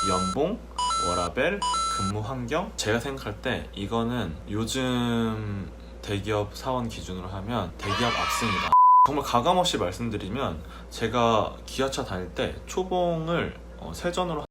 연봉, 워라밸, 근무 환경. 제가 생각할 때 이거는 요즘 대기업 사원 기준으로 하면 대기업 압승이다. 정말 가감없이 말씀드리면 제가 기아차 다닐 때 초봉을 세전으로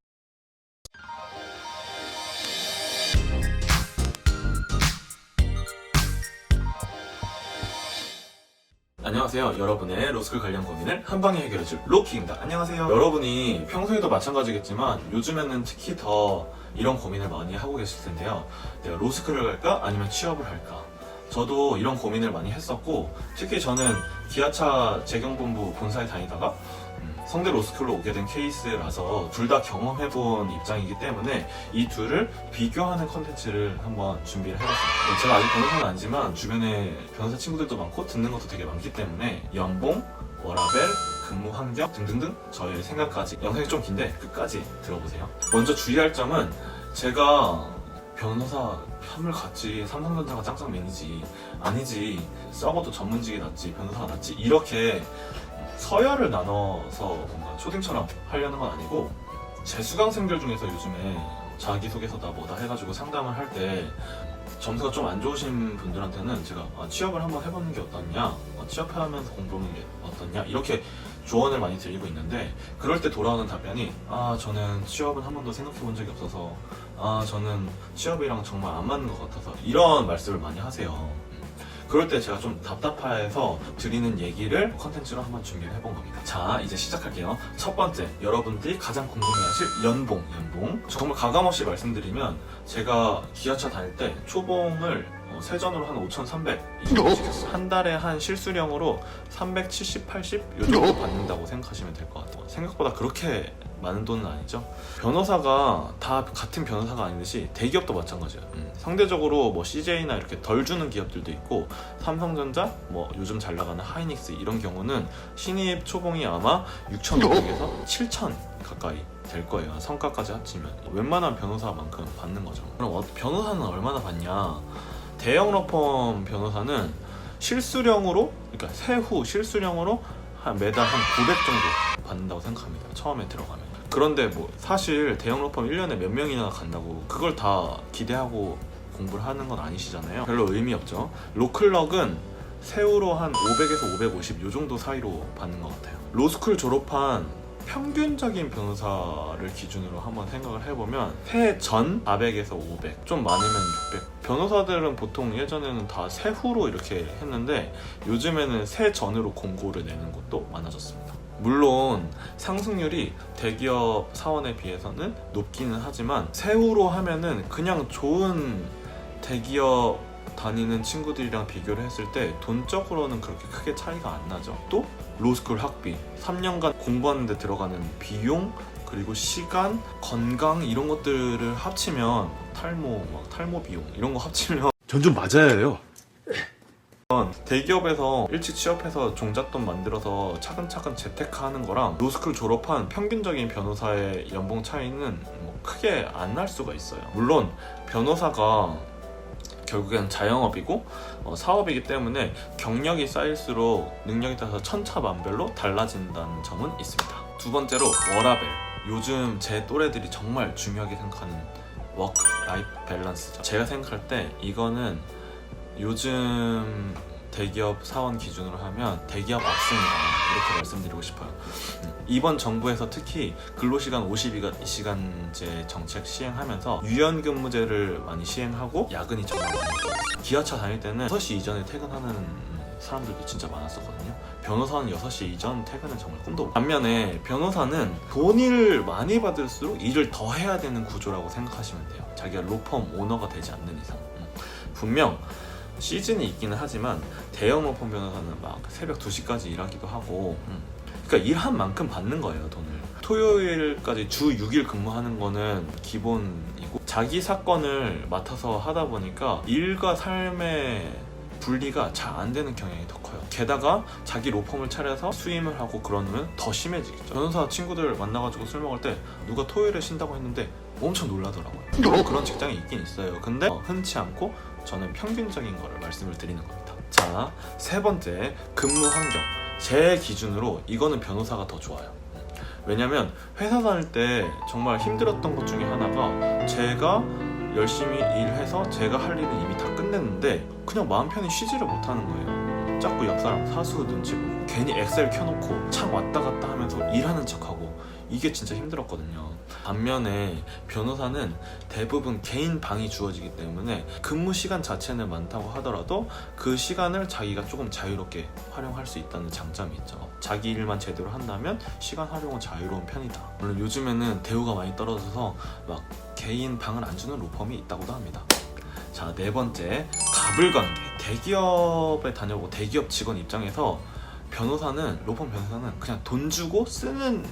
안녕하세요. 여러분의 로스쿨 관련 고민을 한방에 해결해줄 로키입니다. 안녕하세요. 여러분이 평소에도 마찬가지겠지만 요즘에는 특히 더 이런 고민을 많이 하고 계실 텐데요. 내가 로스쿨을 갈까? 아니면 취업을 할까? 저도 이런 고민을 많이 했었고, 특히 저는 기아차 재경본부 본사에 다니다가 성대 로스쿨로 오게 된 케이스라서 둘 다 경험해본 입장이기 때문에 이 둘을 비교하는 컨텐츠를 한번 준비를 해봤습니다. 제가 아직 변호사는 아니지만 주변에 변호사 친구들도 많고 듣는 것도 되게 많기 때문에 연봉, 워라밸, 근무 환경 등등등 저의 생각까지, 영상이 좀 긴데 끝까지 들어보세요. 먼저 주의할 점은, 제가 변호사 함을 갔지 삼성전자가 짱짱맨이지, 아니지 썩어도 전문직이 낫지 변호사가 낫지, 이렇게 서열을 나눠서 뭔가 초딩처럼 하려는 건 아니고, 제 수강생들 중에서 요즘에 자기소개서다 뭐다 해가지고 상담을 할 때 점수가 좀 안 좋으신 분들한테는 제가 취업을 한번 해보는 게 어떻냐, 취업하면서 공부하는 게 어떻냐, 이렇게 조언을 많이 드리고 있는데, 그럴 때 돌아오는 답변이 저는 취업은 한 번도 생각해 본 적이 없어서, 저는 취업이랑 정말 안 맞는 것 같아서, 이런 말씀을 많이 하세요. 그럴 때 제가 좀 답답해서 드리는 얘기를 컨텐츠로 한번 준비를 해본 겁니다. 자, 이제 시작할게요. 첫 번째, 여러분들이 가장 궁금해하실 연봉. 정말 가감없이 말씀드리면 제가 기아차 다닐 때 초봉을 세전으로 한 5,300 이 정도 시켰어요. 한 달에 한 실수령으로 370, 80 요 정도 받는다고 생각하시면 될 것 같아요. 생각보다 그렇게 많은 돈은 아니죠. 변호사가 다 같은 변호사가 아니듯이 대기업도 마찬가지예요. 상대적으로 뭐 CJ나 이렇게 덜 주는 기업들도 있고, 삼성전자, 뭐 요즘 잘 나가는 하이닉스 이런 경우는 신입 초봉이 아마 6,500에서 7,000 가까이 될 거예요. 성과까지 합치면 웬만한 변호사만큼 받는 거죠. 그럼 변호사는 얼마나 받냐? 대형 로펌 변호사는 실수령으로, 그러니까 세후 실수령으로 매달 한 900 정도 받는다고 생각합니다. 처음에 들어가면. 그런데 뭐 사실 대형 로펌 1년에 몇 명이나 간다고 그걸 다 기대하고 공부를 하는 건 아니시잖아요. 별로 의미 없죠. 로클럭은 세후로 한 500에서 550 요 정도 사이로 받는 것 같아요. 로스쿨 졸업한 평균적인 변호사를 기준으로 한번 생각을 해보면 세전 400에서 500, 좀 많으면 600. 변호사들은 보통 예전에는 다 세후로 이렇게 했는데 요즘에는 세전으로 공고를 내는 곳도 많아졌습니다. 물론 상승률이 대기업 사원에 비해서는 높기는 하지만 세후로 하면은 그냥 좋은 대기업 다니는 친구들이랑 비교를 했을 때 돈적으로는 그렇게 크게 차이가 안 나죠. 또 로스쿨 학비, 3년간 공부하는 데 들어가는 비용, 그리고 시간, 건강 이런 것들을 합치면 탈모 비용 이런 거 합치면 전 좀 맞아야 해요. 대기업에서 일찍 취업해서 종잣돈 만들어서 차근차근 재테크하는 거랑 로스쿨 졸업한 평균적인 변호사의 연봉 차이는 뭐 크게 안 날 수가 있어요. 물론 변호사가 결국엔 자영업이고 사업이기 때문에 경력이 쌓일수록 능력에 따라서 천차만별로 달라진다는 점은 있습니다. 두 번째로 워라밸. 요즘 제 또래들이 정말 중요하게 생각하는 워크 라이프 밸런스죠. 제가 생각할 때 이거는 요즘 대기업 사원 기준으로 하면 대기업 압승이다, 이렇게 말씀드리고 싶어요. 이번 정부에서 특히 근로시간 52시간제 정책 시행하면서 유연근무제를 많이 시행하고 야근이 정말 많이 있어요. 기아차 다닐 때는 6시 이전에 퇴근하는 사람들도 진짜 많았었거든요. 변호사는 6시 이전 퇴근은 정말 꿈도 못. 반면에 변호사는 돈을 많이 받을수록 일을 더 해야 되는 구조라고 생각하시면 돼요. 자기가 로펌 오너가 되지 않는 이상. 분명 시즌이 있기는 하지만 대형 로펌 변호사는 막 새벽 2시까지 일하기도 하고, 그러니까 일한 만큼 받는 거예요, 돈을. 토요일까지 주 6일 근무하는 거는 기본이고, 자기 사건을 맡아서 하다 보니까 일과 삶의 분리가 잘 안 되는 경향이 더 커요. 게다가 자기 로펌을 차려서 수임을 하고 그러면 더 심해지겠죠. 변호사 친구들 만나가지고 술 먹을 때 누가 토요일에 쉰다고 했는데 엄청 놀라더라고요. 그런 직장이 있긴 있어요. 근데 흔치 않고 저는 평균적인 거를 말씀을 드리는 겁니다. 자, 세 번째, 근무 환경. 제 기준으로 이거는 변호사가 더 좋아요. 왜냐면 회사 다닐 때 정말 힘들었던 것 중에 하나가 제가 열심히 일해서 제가 할 일은 이미 다 끝냈는데 그냥 마음 편히 쉬지를 못하는 거예요. 자꾸 옆 사람 사수 눈치 보고 괜히 엑셀 켜놓고 창 왔다 갔다 하면서 일하는 척하고 이게 진짜 힘들었거든요. 반면에 변호사는 대부분 개인 방이 주어지기 때문에 근무 시간 자체는 많다고 하더라도 그 시간을 자기가 조금 자유롭게 활용할 수 있다는 장점이 있죠. 자기 일만 제대로 한다면 시간 활용은 자유로운 편이다. 물론 요즘에는 대우가 많이 떨어져서 막 개인 방을 안 주는 로펌이 있다고도 합니다. 자, 네 번째, 갑을관계. 대기업에 다녀보고 대기업 직원 입장에서 로펌 변호사는 그냥 돈 주고 쓰는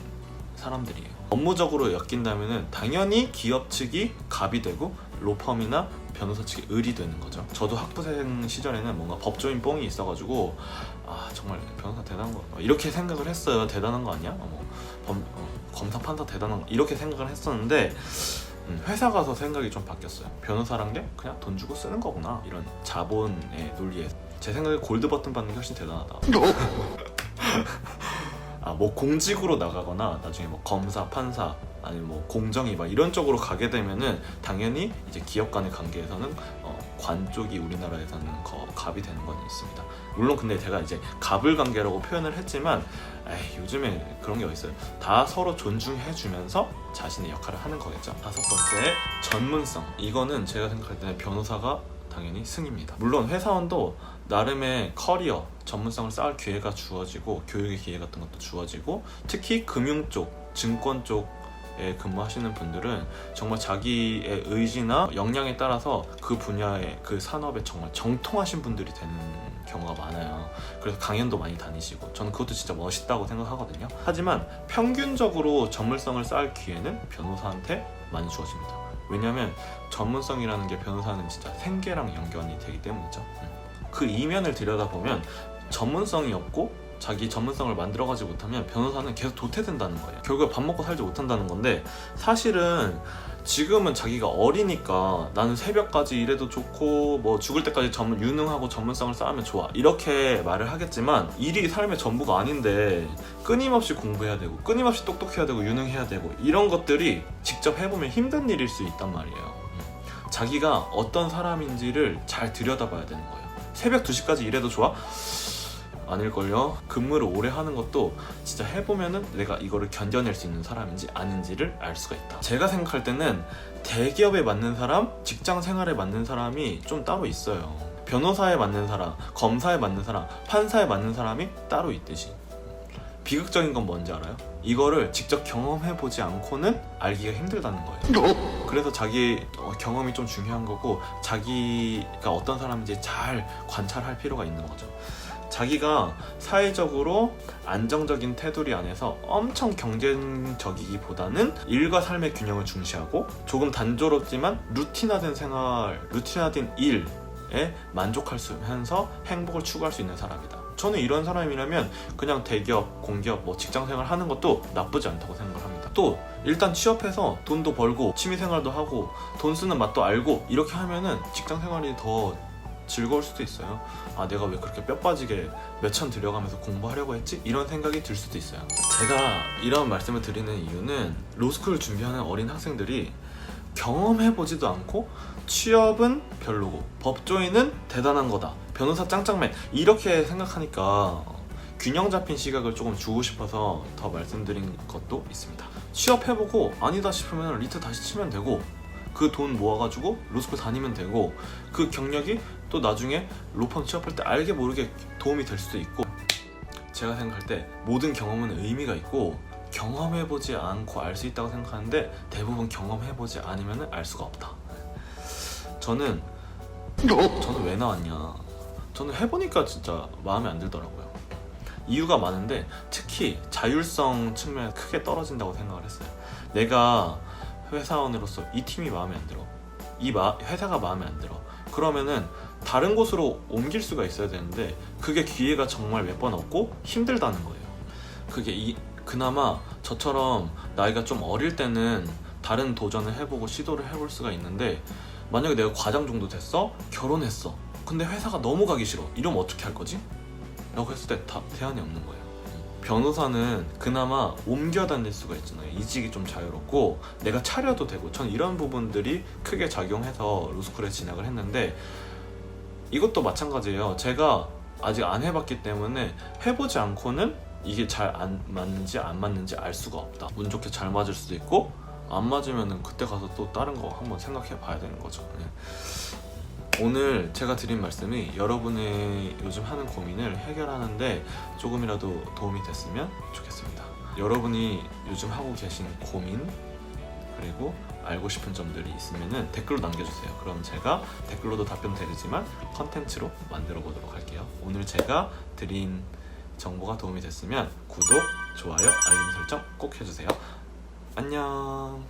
사람들이에요. 업무적으로 엮인다면 당연히 기업 측이 갑이 되고 로펌이나 변호사 측이 을이 되는 거죠. 저도 학부생 시절에는 뭔가 법조인 뽕이 있어가지고 정말 변호사 대단한 거 이렇게 생각을 했어요. 대단한 거 아니야? 검사 판사 대단한 거 이렇게 생각을 했었는데 회사 가서 생각이 좀 바뀌었어요. 변호사란 게 그냥 돈 주고 쓰는 거구나, 이런 자본의 논리에 제 생각에 골드 버튼 받는 게 훨씬 대단하다. 뭐 공직으로 나가거나 나중에 뭐 검사, 판사 아니면 뭐 공정위 막 이런 쪽으로 가게 되면은 당연히 이제 기업 간의 관계에서는 관 쪽이 우리나라에서는 갑이 되는 건 있습니다. 물론 근데 제가 이제 갑을 관계라고 표현을 했지만 요즘에 그런 게 어딨어요. 다 서로 존중해주면서 자신의 역할을 하는 거겠죠. 다섯 번째, 전문성. 이거는 제가 생각할 때는 변호사가 당연히 승입니다. 물론 회사원도 나름의 커리어, 전문성을 쌓을 기회가 주어지고 교육의 기회 같은 것도 주어지고 특히 금융 쪽, 증권 쪽에 근무하시는 분들은 정말 자기의 의지나 역량에 따라서 그 분야의 그 산업에 정말 정통하신 분들이 되는 경우가 많아요. 그래서 강연도 많이 다니시고 저는 그것도 진짜 멋있다고 생각하거든요. 하지만 평균적으로 전문성을 쌓을 기회는 변호사한테 많이 주어집니다. 왜냐면 전문성이라는 게 변호사는 진짜 생계랑 연관이 되기 때문이죠. 그 이면을 들여다보면 전문성이 없고 자기 전문성을 만들어가지 못하면 변호사는 계속 도태된다는 거예요. 결국에 밥 먹고 살지 못한다는 건데 사실은 지금은 자기가 어리니까 나는 새벽까지 일해도 좋고 뭐 죽을 때까지 유능하고 전문성을 쌓으면 좋아 이렇게 말을 하겠지만 일이 삶의 전부가 아닌데 끊임없이 공부해야 되고 끊임없이 똑똑해야 되고 유능해야 되고 이런 것들이 직접 해보면 힘든 일일 수 있단 말이에요. 자기가 어떤 사람인지를 잘 들여다봐야 되는 거예요. 새벽 2시까지 일해도 좋아? 아닐걸요? 근무를 오래 하는 것도 진짜 해보면은 내가 이거를 견뎌낼 수 있는 사람인지 아닌지를 알 수가 있다. 제가 생각할 때는 대기업에 맞는 사람, 직장 생활에 맞는 사람이 좀 따로 있어요. 변호사에 맞는 사람, 검사에 맞는 사람, 판사에 맞는 사람이 따로 있듯이. 비극적인 건 뭔지 알아요? 이거를 직접 경험해보지 않고는 알기가 힘들다는 거예요. 그래서 자기 경험이 좀 중요한 거고 자기가 어떤 사람인지 잘 관찰할 필요가 있는 거죠. 자기가 사회적으로 안정적인 테두리 안에서 엄청 경쟁적이기보다는 일과 삶의 균형을 중시하고 조금 단조롭지만 루틴화된 일에 만족하면서 행복을 추구할 수 있는 사람이다. 저는 이런 사람이라면 그냥 대기업, 공기업, 직장생활 하는 것도 나쁘지 않다고 생각을 합니다. 또 일단 취업해서 돈도 벌고 취미생활도 하고 돈 쓰는 맛도 알고 이렇게 하면은 직장생활이 더 즐거울 수도 있어요. 내가 왜 그렇게 뼈 빠지게 몇천 들여가면서 공부하려고 했지? 이런 생각이 들 수도 있어요. 제가 이런 말씀을 드리는 이유는 로스쿨 준비하는 어린 학생들이 경험해보지도 않고 취업은 별로고 법조인은 대단한 거다, 변호사 짱짱맨 이렇게 생각하니까 균형 잡힌 시각을 조금 주고 싶어서 더 말씀드린 것도 있습니다. 취업해보고 아니다 싶으면 리트 다시 치면 되고 그 돈 모아가지고 로스쿨 다니면 되고 그 경력이 또 나중에 로펌 취업할 때 알게 모르게 도움이 될 수도 있고, 제가 생각할 때 모든 경험은 의미가 있고 경험해보지 않고 알 수 있다고 생각하는데 대부분 경험해보지 않으면 알 수가 없다. 저는 왜 나왔냐, 저는 해보니까 진짜 마음에 안 들더라고요. 이유가 많은데 특히 자율성 측면에 크게 떨어진다고 생각을 했어요. 내가 회사원으로서 이 팀이 마음에 안 들어, 이 회사가 마음에 안 들어, 그러면은 다른 곳으로 옮길 수가 있어야 되는데 그게 기회가 정말 몇 번 없고 힘들다는 거예요. 그게 그나마 저처럼 나이가 좀 어릴 때는 다른 도전을 해보고 시도를 해볼 수가 있는데 만약에 내가 과장 정도 됐어? 결혼했어. 근데 회사가 너무 가기 싫어. 이러면 어떻게 할 거지? 라고 했을 때 대안이 없는 거예요. 변호사는 그나마 옮겨 다닐 수가 있잖아요. 이직이 좀 자유롭고 내가 차려도 되고, 전 이런 부분들이 크게 작용해서 로스쿨에 진학을 했는데, 이것도 마찬가지예요. 제가 아직 안 해봤기 때문에 해보지 않고는 이게 잘 안 맞는지 안 맞는지 알 수가 없다. 운 좋게 잘 맞을 수도 있고 안 맞으면은 그때 가서 또 다른 거 한번 생각해 봐야 되는 거죠. 오늘 제가 드린 말씀이 여러분의 요즘 하는 고민을 해결하는데 조금이라도 도움이 됐으면 좋겠습니다. 여러분이 요즘 하고 계신 고민, 그리고 알고 싶은 점들이 있으면 댓글로 남겨주세요. 그럼 제가 댓글로도 답변 드리지만 컨텐츠로 만들어 보도록 할게요. 오늘 제가 드린 정보가 도움이 됐으면 구독, 좋아요, 알림 설정 꼭 해주세요. 안녕.